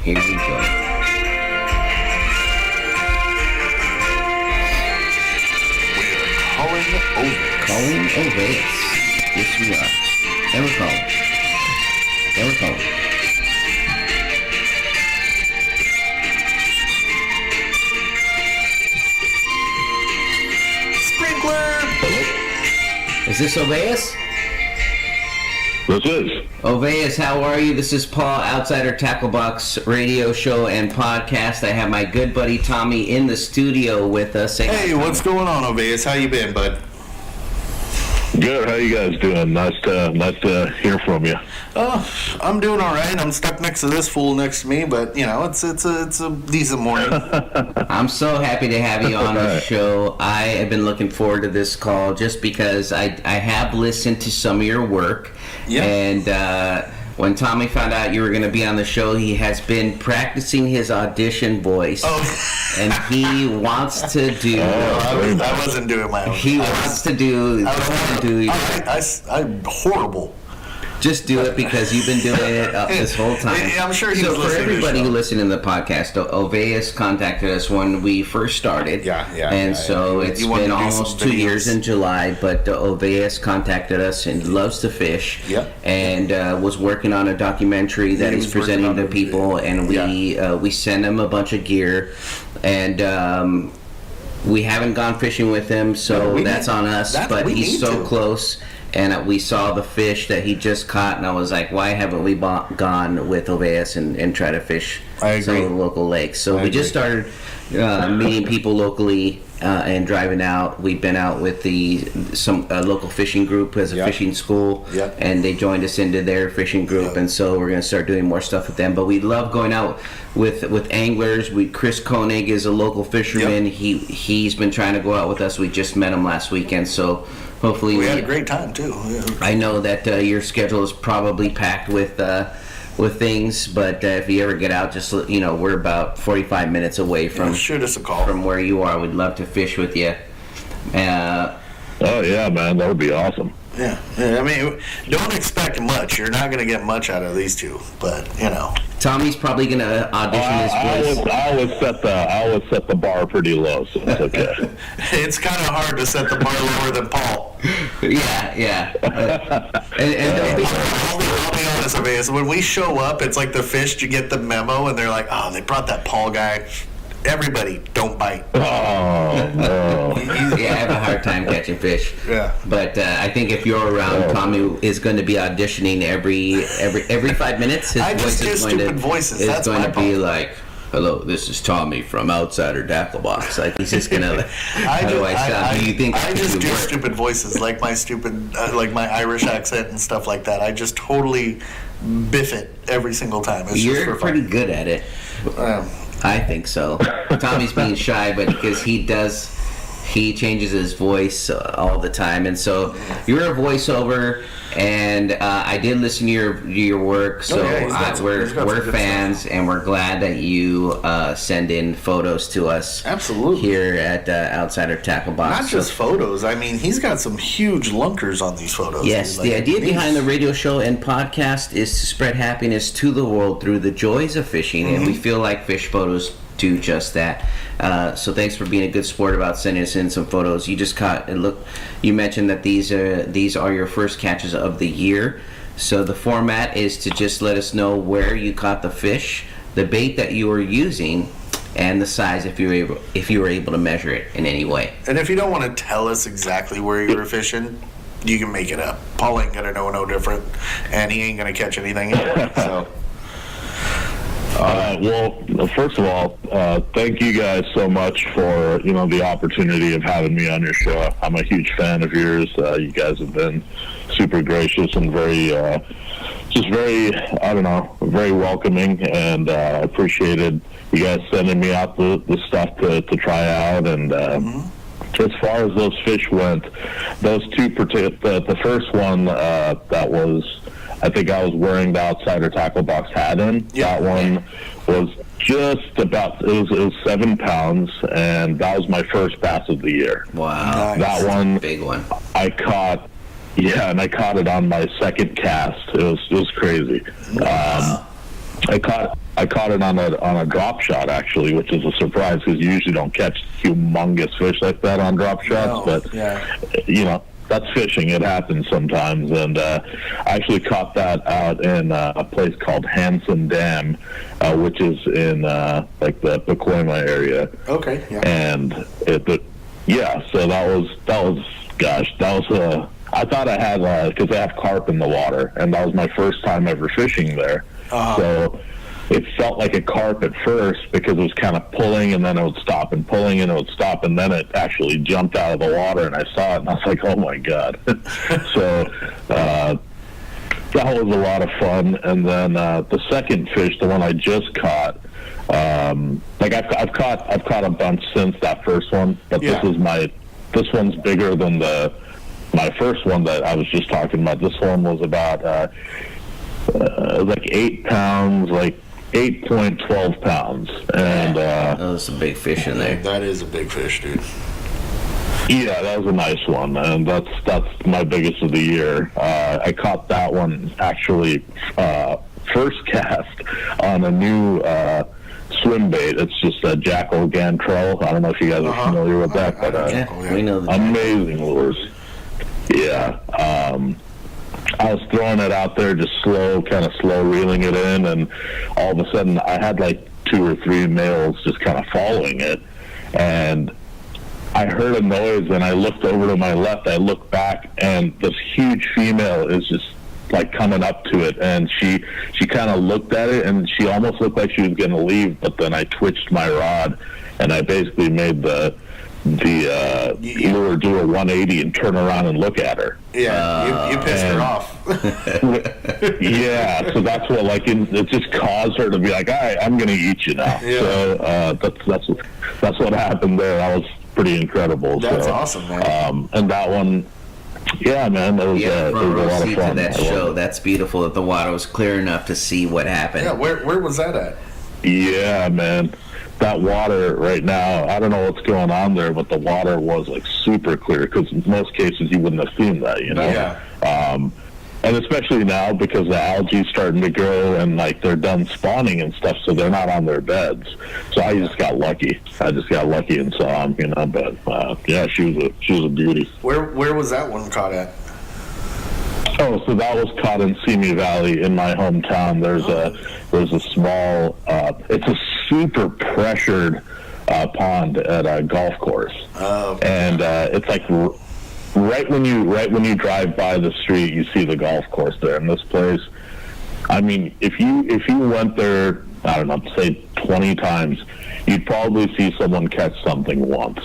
Here we go. Calling Ovais. Yes, we are. And we're calling. And we're calling. Sprinkler! Is this Ovais? This is. Ovais, how are you? This is Paul, Outsider Tackle Box radio show and podcast. I have my good buddy Tommy in the studio with us. Hey, what's going on, Ovais? How you been, bud? Good. How you guys doing? Nice to hear from you. Oh, I'm doing all right. I'm stuck next to this fool next to me, but you know, it's a decent morning. I'm so happy to have you on the show. I have been looking forward to this call just because I have listened to some of your work. Yeah. And when Tommy found out you were going to be on the show, he has been practicing his audition voice. Oh. And he wants to do... I wasn't doing my own. He wants to do... I'm horrible. Just do it because you've been doing it this whole time. Yeah, I'm sure he's listening to So for everybody the who listened to the podcast, Ovais contacted us when we first started. So it's been almost 2 years in July, but Ovais contacted us and loves to fish. Yep. And was working on a documentary that he's presenting to people, and we sent him a bunch of gear, and we haven't gone fishing with him, so that's on us. But he's so close. And we saw the fish that he just caught, and I was like, why haven't we gone with Ovais and try to fish some of the local lakes? So we just started meeting people locally and driving out. We've been out with some local fishing group who has a fishing school, and they joined us into their fishing group, and so we're going to start doing more stuff with them. But we love going out with anglers. Chris Koenig is a local fisherman. He's been trying to go out with us. We just met him last weekend, so... Hopefully we had a great time too. Yeah. I know that your schedule is probably packed with things, but if you ever get out, just we're about 45 minutes away from shoot us a call from where you are. We'd love to fish with you. Oh yeah, man, that would be awesome. Yeah. I mean, don't expect much. You're not going to get much out of these two, but Tommy's probably going to audition his voice. I always set the bar pretty low, so it's okay. It's kind of hard to set the bar lower than Paul. Yeah. I'll be honest with you. So when we show up, it's like the fish. You get the memo, and they're like, "Oh, they brought that Paul guy." Everybody, don't bite. Oh, no. Yeah, I have a hard time catching fish. Yeah. But I think if you're around, Tommy is going to be auditioning every 5 minutes. His I just do stupid voices. That's going to be problem. like, "Hello, this is Tommy from Outsider Tackle Box." Like he's just going to. I just do stupid voices, like my stupid, like my Irish accent and stuff like that. I just totally biff it every single time. It's You're pretty good at it. I think so. Tommy's being shy, but because he changes his voice all the time, and so you're a voiceover. And I did listen to your work, so we're fans, and we're glad that you send in photos to us. Absolutely. Here at Outsider Tackle Box. Not just photos. I mean, he's got some huge lunkers on these photos. Yes, the idea behind the radio show and podcast is to spread happiness to the world through the joys of fishing, and we feel like fish photos do just that. So thanks for being a good sport about sending us in some photos. You just caught, and look, you mentioned that these are your first catches of the year. So the format is to just let us know where you caught the fish, the bait that you were using, and the size if you were able to measure it in any way. And if you don't want to tell us exactly where you were fishing, you can make it up. Paul ain't gonna know no different, and he ain't gonna catch anything either. So. Well, first of all, thank you guys so much for the opportunity of having me on your show. I'm a huge fan of yours. You guys have been super gracious and very very welcoming, and appreciated you guys sending me out the stuff to try out. And as far as those fish went, those two, the first one that was, I think I was wearing the Outsider Tackle Box hat in. Yeah. That one was just about, it was 7 pounds, and that was my first bass of the year. Wow. Nice. That one, big one. I caught it on my second cast. It was crazy. Wow. I caught I caught it on a drop shot actually, which is a surprise because you usually don't catch humongous fish like that on drop shots. No, but yeah. That's fishing. It happens sometimes, and I actually caught that out in a place called Hanson Dam, which is in like the Pacoima area. Okay. Yeah. And so that was I thought I had because they have carp in the water, and that was my first time ever fishing there. So it felt like a carp at first because it was kind of pulling, and then it would stop and pulling, and it would stop, and then it actually jumped out of the water, and I saw it, and I was like, oh my god. So that was a lot of fun. And then the second fish, the one I just caught, like I've caught a bunch since that first one, but this one's bigger than my first one that I was just talking about. This one was about like 8 pounds, like 8.12 pounds, and there's a big fish in there. That is a big fish, dude. Yeah, that was a nice one, and that's my biggest of the year. I caught that one actually first cast on a new swim bait. It's just a Jackal Gantrel. I don't know if you guys are familiar with that, but we know the amazing lures. Yeah. I was throwing it out there, just kind of slow reeling it in, and all of a sudden I had like 2 or 3 males just kind of following it, and I heard a noise, and I looked over to my left, I looked back, and this huge female is just like coming up to it, and she kind of looked at it, and she almost looked like she was going to leave, but then I twitched my rod, and I basically made the lure do a 180 and turn around and look at her. Yeah, you pissed her off. Yeah, so that's what it just caused her to be like, all right, I'm going to eat you now. Yeah. So that's what happened there. That was pretty incredible. That's awesome, man. And that one, yeah, man, it was a lot of fun. To that show. That's beautiful that the water was clear enough to see what happened. Yeah, where was that at? Yeah, man. That water right now, I don't know what's going on there, but the water was like super clear because in most cases you wouldn't have seen that, Yeah. And especially now because the algae's starting to grow and like they're done spawning and stuff, so they're not on their beds. So I just got lucky. And saw them, But yeah, she was a beauty. Where was that one caught at? Oh, so that was caught in Simi Valley in my hometown. There's a small, it's a super pressured pond at a golf course, and it's like right when you drive by the street, you see the golf course there. And this place, I mean, if you went there, I don't know, say 20 times, you'd probably see someone catch something once.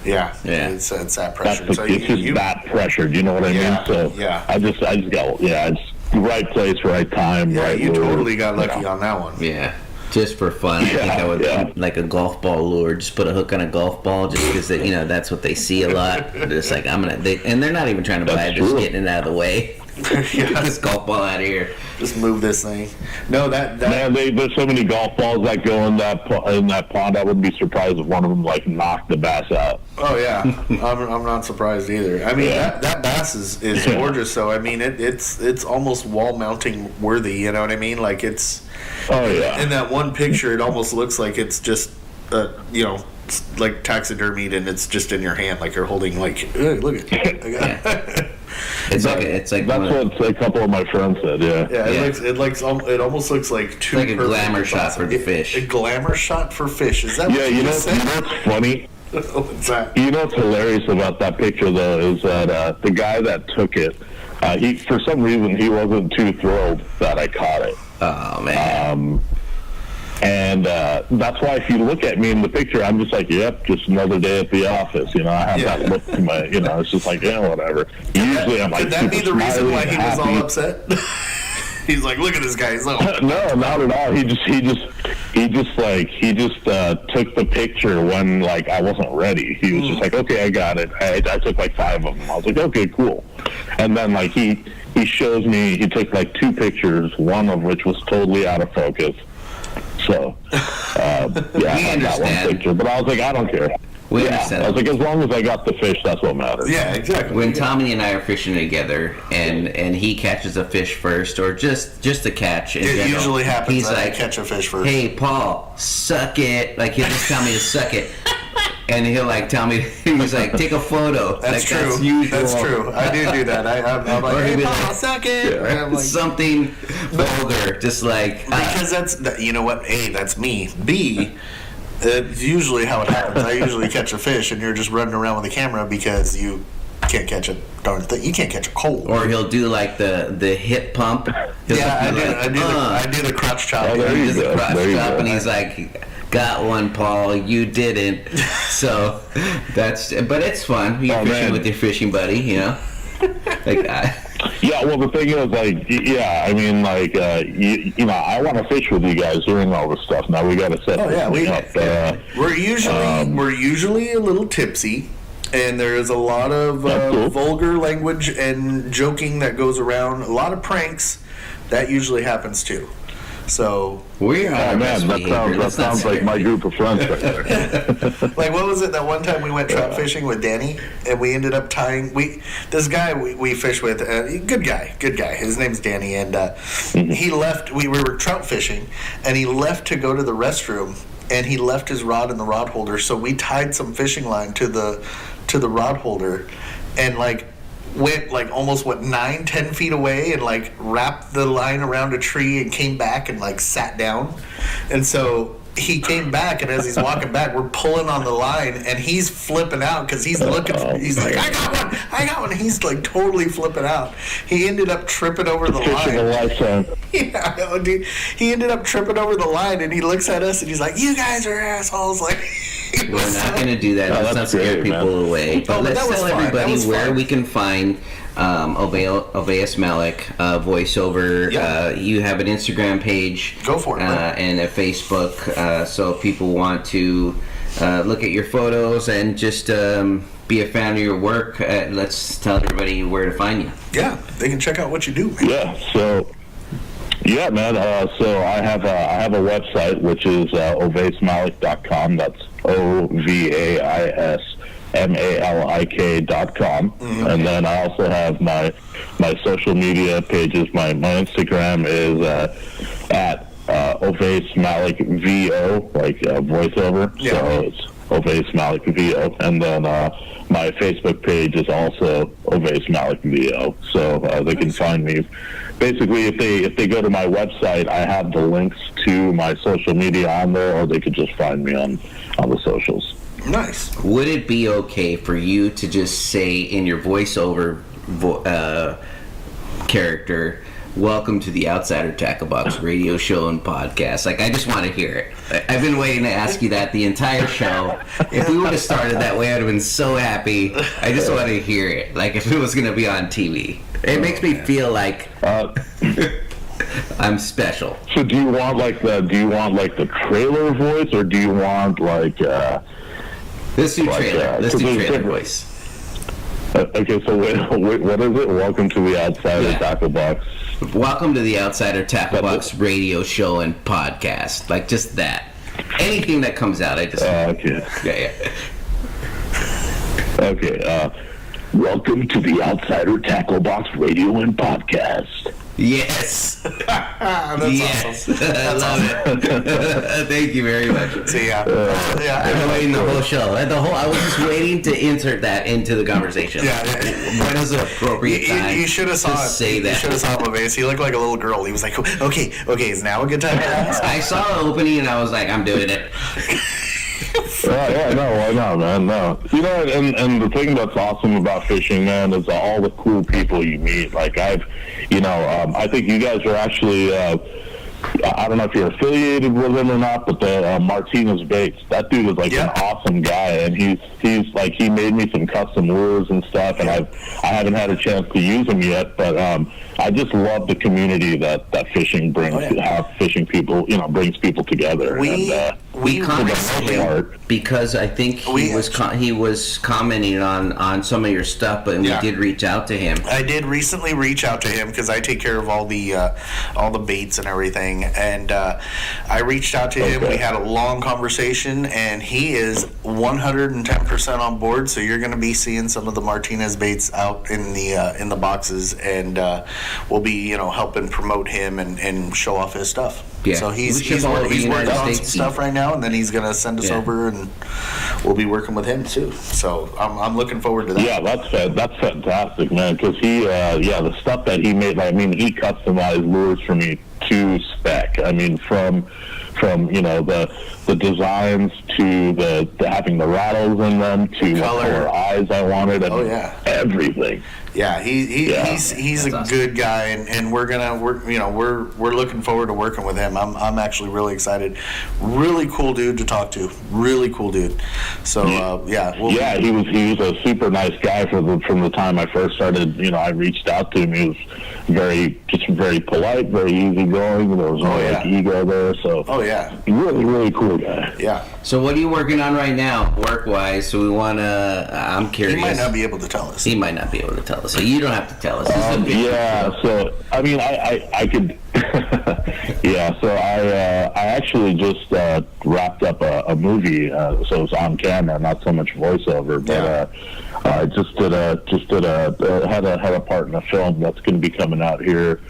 Yeah. It's that pressure. It's just that pressured. You know what I mean? So I just got right place, right time. Yeah, right you lure, totally got lucky on that one. Yeah. Just for fun, I think I would like a golf ball lure. Just put a hook on a golf ball, just because that's what they see a lot. Just like and they're not even trying to buy it, just getting it out of the way. Get this golf ball out of here. Just move this thing. No, that man, there's so many golf balls that go in that pond. I wouldn't be surprised if one of them like knocked the bass out. Oh yeah, I'm not surprised either. I mean that bass is gorgeous. So I mean it's almost wall mounting worthy. You know what I mean? Like it's. Oh yeah. In that one picture, it almost looks like it's just like taxidermied, and it's just in your hand, like you're holding like hey, look at it. It's like that's what a couple of my friends said. It almost looks like two. Like a glamour shot for the fish. A glamour shot for fish. Is that? Yeah, you know what's funny? What's that? You know what's hilarious about that picture though is that the guy that took it, he for some reason he wasn't too thrilled that I caught it. Oh man. And that's why if you look at me in the picture, I'm just like, yep, just another day at the office. I have that look to my, it's just like, whatever. Usually I'm like, could that be the reason why he was all upset? He's like, look at this guy. He's like, no, not at all. He just took the picture when like I wasn't ready. He was just like, okay, I got it. I took like 5 of them. I was like, okay, cool. And then like he shows me, he took like 2 pictures, one of which was totally out of focus. So, I got one picture, but I was like, I don't care. We I understand. was like, as long as I got the fish, that's what matters. Yeah, exactly. When Tommy and I are fishing together, and he catches a fish first, or just a catch. In It general, usually happens He's that I like, catch a fish first. "Hey, Paul, suck it!" Like he'll just tell me to suck it, and he'll like tell me. He's like, "Take a photo." That's like, true. That's usual. That's true. I do that. I'm like, Or he'll hey, be Paul, like- suck it. And I'm like, Something vulgar, just like because you know what? A, that's me. B, it's usually how it happens. I usually catch a fish, and you're just running around with a camera because you can't catch a darn thing. You can't catch a cold. or he'll do like the hip pump. He'll Yeah, be like, I do the crotch chop. Oh, there He you does the go. crotch There you chop, go. and he's like, "Got one, Paul. You didn't." So but it's fun. You're Oh, fishing man. with your fishing buddy, you know. Like Yeah, well, the thing is, like, I mean, like, you know, I want to fish with you guys during all this stuff. Now we got to set Oh, yeah, this up. We're usually a little tipsy, and there's a lot of That's cool. vulgar language and joking that goes around. A lot of pranks that usually happens too. So, we're on Oh our best man, that behavior. sounds Let's not like say- my group of friends right there. like, what was it that one time we went trout fishing with Danny, and we ended up tying this guy we fish with, good guy. His name's Danny, and he left. We were trout fishing, and he left to go to the restroom, and he left his rod in the rod holder. So we tied some fishing line to the rod holder, and like went like almost 9-10 feet away, and like wrapped the line around a tree and came back and like sat down. And so he came back, and as he's walking back, we're pulling on the line, and he's flipping out because he's looking he's like, I got one. And he's like totally flipping out. He ended up tripping over the Fishing a line. lifetime. Yeah, I know, dude. He ended up tripping over the line, and he looks at us, and he's like, you guys are assholes. Like, We're not going to do that. Oh, Let's not that's scare great, people man. away. But but let's that was tell fun. That everybody was where fun. we can find Ovais Malik voiceover. Yeah. You have an Instagram page. Go for it, man. And a Facebook. So if people want to look at your photos and just be a fan of your work, let's tell everybody where to find you. Yeah, they can check out what you do, man. Yeah. So. Yeah, man. So I have a website which is ovaismalik.com. That's OVAISMALIK.com. Mm-hmm. And then I also have my social media pages. My Instagram is at Ovais Malik VO, like voiceover. Yeah. So it's Ovais Malik VO. And then my Facebook page is also Ovais Malik VO. So they can find me. Basically, if they go to my website, I have the links to my social media on there, or they could just find me on the socials. Nice. Would it be okay for you to just say in your voiceover character, "Welcome to the Outsider Tackle Box radio show and podcast"? Like, I just want to hear it. I've been waiting to ask you that the entire show. If we would have started that way, I'd have been so happy. I just want to hear it. Like, if it was going to be on TV. It makes me feel like I'm special. So do you want like the trailer voice, or do you want like Let's do Like, trailer. Let's 'cause do there's trailer different- voice. okay? So wait, what is it? Welcome to the Outsider Yeah. Tackle Box. Welcome to the Outsider Tackle Box radio show and podcast. Like, just that. Anything that comes out, I just... Okay. yeah. Okay. Welcome to the Outsider Tackle Box radio and podcast. Yes. That's Yes. awesome. I love it. Thank you very much. So yeah, I've been waiting the whole show. I was just waiting to insert that into the conversation. Yeah. When is the appropriate time? You should have saw to it. say You that. should have saw Ovais. He looked like a little girl. He was like, okay, is now a good time to ask? I saw the opening and I was like, I'm doing it. No, why not, man? No. You know, and the thing that's awesome about fishing, man, is all the cool people you meet. Like, I think you guys are actually, I don't know if you're affiliated with him or not, but the Martinez Baits, that dude is like an awesome guy, and he's like, he made me some custom lures and stuff, and I haven't had a chance to use them yet, but I just love the community that fishing brings, how fishing people, brings people together. we contacted him because I think he was commenting on some of your stuff, but we did reach out to him. I did recently reach out to him because I take care of all the baits and everything, and I reached out to him. We had a long conversation, and he is 110% on board. So you're going to be seeing some of the Martinez baits out in the boxes, and we'll be helping promote him and show off his stuff. Yeah. So he's working on some stuff right now, and then he's going to send us over, and we'll be working with him too. So I'm looking forward to that. Yeah, that's fantastic, man. Because he, the stuff that he made. I mean, he customized lures for me to spec. I mean, from the designs to the having the rattles in them to what color eyes I wanted. Everything. Yeah, he's a good guy, and we're looking forward to working with him. I'm actually really excited. Really cool dude to talk to. Really cool dude. So he was a super nice guy from the time I first started. I reached out to him. He was very polite, very easygoing. There was no ego there. So really, really cool guy. Yeah. So what are you working on right now, work-wise? So we want to. I'm curious. He might not be able to tell us. He might not be able to tell us. So you don't have to tell us. So I mean, I could. So I actually just wrapped up a movie, so it's on camera, not so much voiceover, but I had a part in a film that's going to be coming out here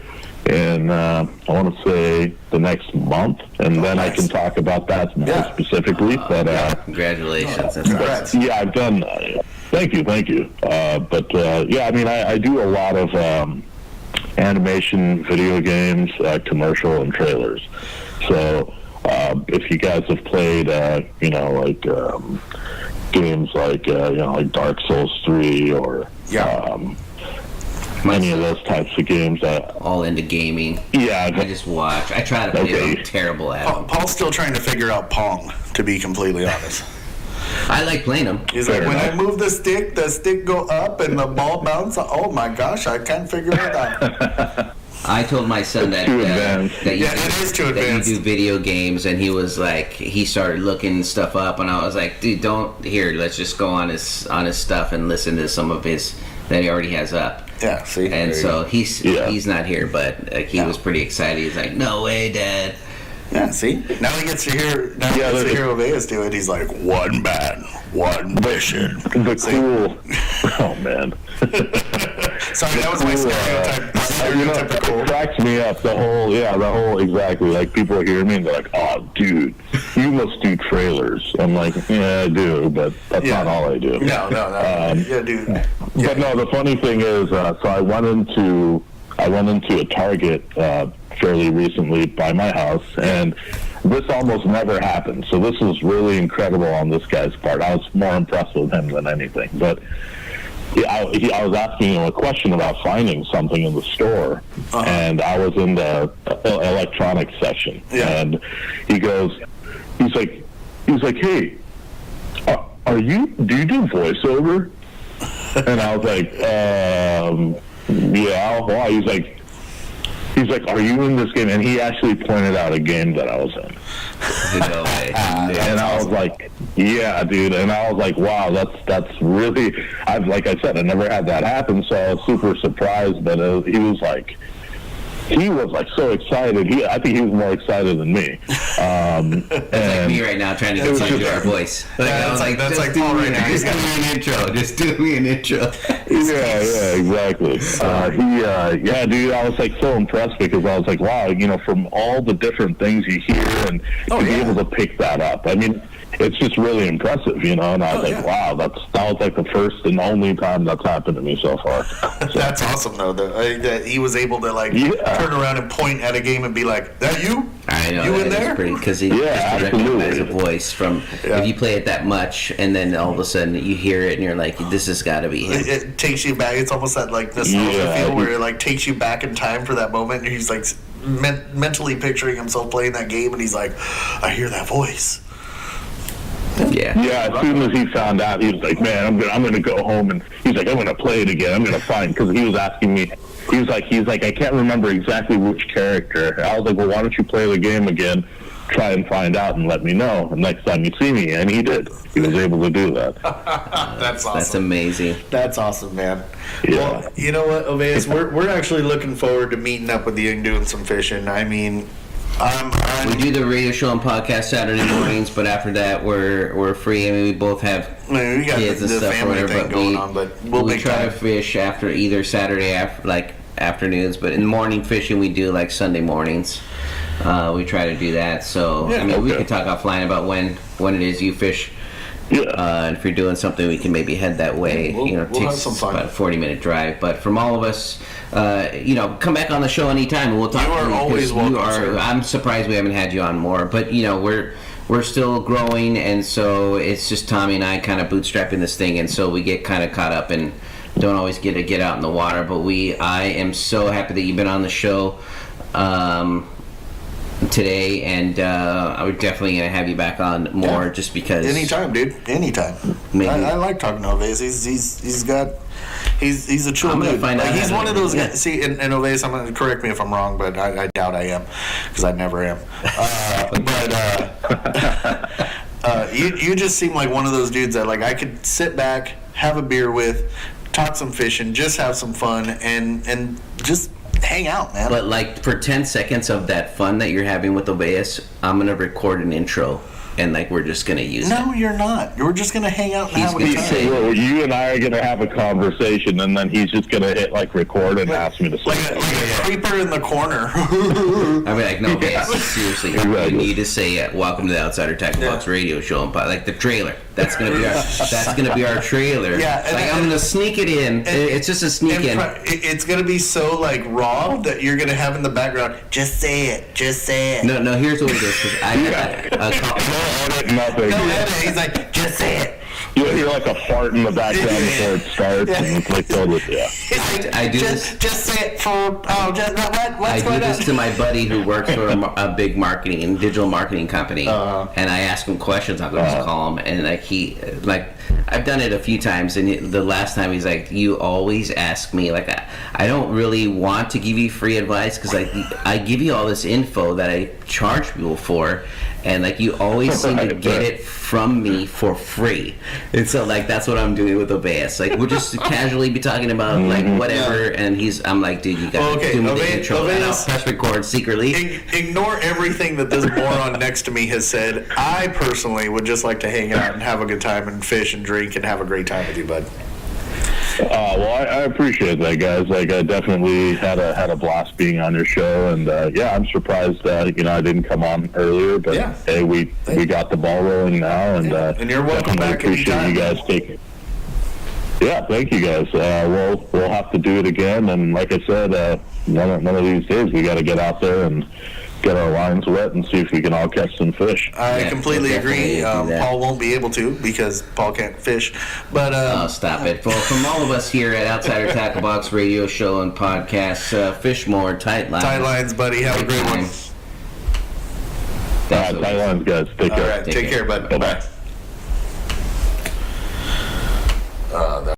in I want to say the next month, and then I can talk about that more specifically. But congratulations! I've done. Thank you. I mean, I do a lot of animation, video games, commercial, and trailers. So if you guys have played, games like Dark Souls 3 or many of those types of games. All into gaming. Yeah. I just watch. I try to play. I'm terrible at it. Paul's still trying to figure out Pong, to be completely honest. I like playing them. He's like, when I move the stick go up and the ball bounce. Oh my gosh, I can't figure it out. I told my son that it is too advanced. You do video games, and he was like, he started looking stuff up, and I was like, dude, let's just go on his stuff and listen to some of his that he already has up. Yeah, see. And so he's not here, but he was pretty excited. He's like, no way, Dad. Yeah, see? Now he gets to hear Ovais do it. He's like, one man, one mission. Oh, man. Sorry, that was my stereotype. It cracks me up, the whole, exactly. Like, people hear me and they're like, oh, dude, you must do trailers. I'm like, yeah, I do, but that's not all I do. No. Dude. But no, the funny thing is, so I went into a Target fairly recently by my house, and this almost never happened. So this was really incredible on this guy's part. I was more impressed with him than anything. But I was asking him a question about finding something in the store, and I was in the electronics section, and he's like, hey, do you do voiceover? And I was like, yeah, why? He's like, are you in this game? And he actually pointed out a game that I was in. No way. And I was like, yeah, dude. And I was like, wow, that's really, like I said, I never had that happen, so I was super surprised. But he was like so excited. I think he was more excited than me. It's like me right now trying to do our voice. That's like Paul right now. Just do me an intro. Just do me an intro. Yeah, exactly. Dude, I was like so impressed because I was like, wow, from all the different things you hear and to be able to pick that up. I mean, it's just really impressive, And I was like, wow, that was like the first and only time that's happened to me so far. So. That's awesome, though. That he was able to turn around and point at a game and be like, "That you? I know. You in there?" Because he just recognize a voice from if you play it that much, and then all of a sudden you hear it and you're like, "This has got to be him." It takes you back. It's almost that nostalgia feel where it takes you back in time for that moment. And he's like mentally picturing himself playing that game, and he's like, "I hear that voice." Yeah. Yeah. As soon as he found out, he was like, "Man, I'm gonna go home," and he's like, "I'm gonna play it again. I'm gonna find," because he was asking me. He's like, I can't remember exactly which character. I was like, well, why don't you play the game again? try and find out and let me know next time you see me. And he did. He was able to do that. That's awesome. That's amazing. That's awesome, man. Yeah. Well, you know what, Ovais, we're actually looking forward to meeting up with you and doing some fishing. I mean, we do the radio show and podcast Saturday mornings, but after that we're free. I mean, we both have we got kids and the stuff or family whatever, thing going on, but we'll we make try time. to fish after either Saturday afternoons, but in morning fishing we do like Sunday mornings. We try to do that. So Yeah, I mean, we okay. can talk offline about when it is you fish. Yeah. And if you're doing something, we can maybe head that way. We'll it have takes some fun. about a 40-minute drive. But from all of us, come back on the show anytime, and we'll talk. You are to you, always 'cause welcome, sir. I'm surprised we haven't had you on more, but we're still growing, and so it's just Tommy and I kind of bootstrapping this thing, and so we get kind of caught up and don't always get to get out in the water. But I am so happy that you've been on the show. Today, and we're definitely gonna have you back on more, just because. Anytime, dude. Anytime. Maybe. I like talking to Ovais. He's a chill I'm gonna dude. find out He's how one to- of those yeah. guys. See, and Ovais, I'm gonna correct me if I'm wrong, but I doubt I am, because I never am. You just seem like one of those dudes that I could sit back, have a beer with, talk some fishing, just have some fun, and just hang out, man. But for 10 seconds of that fun that you're having with Ovais, I'm gonna record an intro, and we're just gonna use it. No, you're not. We're just gonna hang out and He's have a gonna good time. say- Well, you and I are going to have a conversation, and then he's just going to hit record and ask me to say Like something. a creeper in the corner. I'll be like, no, Ovais, seriously, Exactly. you need to say, "Welcome to the Outsider Tackle Box Radio Show," and the trailer. That's gonna be our trailer. Yeah, It's and- I'm gonna sneak it in. It's just a sneak in. It's gonna be so raw that you're gonna have in the background. Just say it. Just say it. No. Here's what it is. 'Cause I No edit, nothing. No edit. He's like, just say it. You'll hear a fart in the background before it starts, and it's totally, yeah. I do this. Just say it for. I What's do going this on? to my buddy who works for a big marketing and digital marketing company, and I ask him questions. I'll just call him, and I've done it a few times, and the last time he's like, "You always ask me I don't really want to give you free advice because I give you all this info that I charge people for, and you always seem to get it from me for free." And so that's what I'm doing with Ovais. We'll just casually be talking about whatever, and I'm like, "Dude, you got to do me the intro," and I'll press record secretly. Ignore everything that this moron next to me has said. I personally would just like to hang out and have a good time and fish and drink and have a great time with you, bud. Well, I appreciate that, guys. I definitely had a blast being on your show, and I'm surprised that I didn't come on earlier, but Yeah. hey, we got the ball rolling now, and And you're welcome definitely back appreciate anytime. you guys taking. Yeah, thank you guys. We'll have to do it again, and like I said, one of these days we got to get out there and get our lines wet and see if we can all catch some fish. I Yeah, completely we'll agree. definitely do that. Paul won't be able to because Paul can't fish. But Oh, stop it. Well, from all of us here at Outsider Tackle Box Radio Show and Podcast, fish more, tight lines. tight lines, buddy. Have a great one. That's Tight lines, guys. Take All care. right, take care, bud. Bye-bye. Bye.